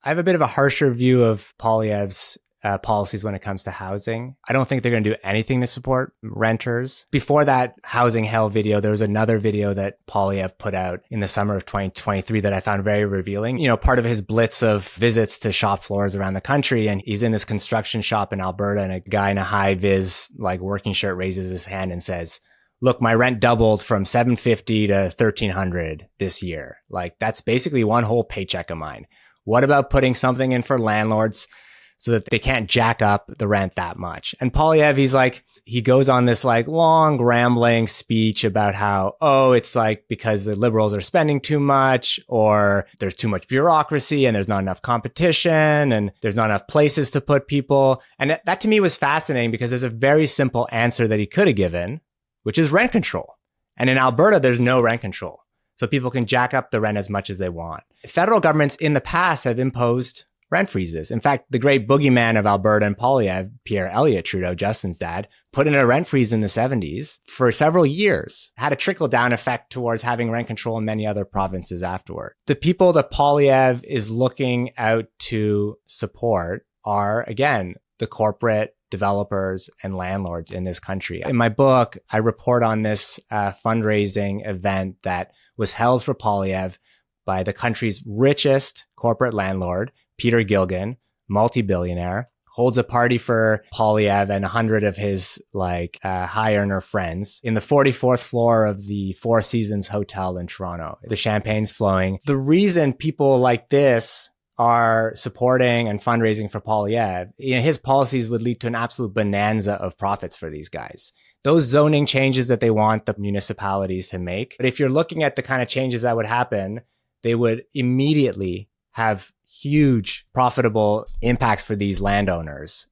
I have a bit of a harsher view of Poilievre's policies when it comes to housing. I don't think they're going to do anything to support renters. Before that housing hell video, there was another video that Poilievre put out in the summer of 2023 that I found very revealing. You know, part of his blitz of visits to shop floors around the country, and he's in this construction shop in Alberta, and a guy in a high vis like working shirt raises his hand and says, "Look, my rent doubled from $750 to $1,300 this year." Like, that's basically one whole paycheck of mine. What about putting something in for landlords so that they can't jack up the rent that much? And Poilievre, he goes on this like long rambling speech about how, it's like because the liberals are spending too much, or there's too much bureaucracy and there's not enough competition and there's not enough places to put people. And that to me was fascinating because there's a very simple answer that he could have given, which is rent control. And in Alberta, there's no rent control. So people can jack up the rent as much as they want. Federal governments in the past have imposed rent freezes. In fact, the great boogeyman of Alberta and Poilievre, Pierre Elliott Trudeau, Justin's dad, put in a rent freeze in the 70s for several years, had a trickle-down effect towards having rent control in many other provinces afterward. The people that Poilievre is looking out to support are, again, the corporate developers and landlords in this country. In my book, I report on this fundraising event that was held for Poilievre by the country's richest corporate landlord, Peter Gilgan, multi-billionaire, holds a party for Poilievre and 100 of his high earner friends in the 44th floor of the Four Seasons Hotel in Toronto. The champagne's flowing. The reason people like this are supporting and fundraising for Poilievre, his policies would lead to an absolute bonanza of profits for these guys. Those zoning changes that they want the municipalities to make. But if you're looking at the kind of changes that would happen, they would immediately have huge profitable impacts for these landowners.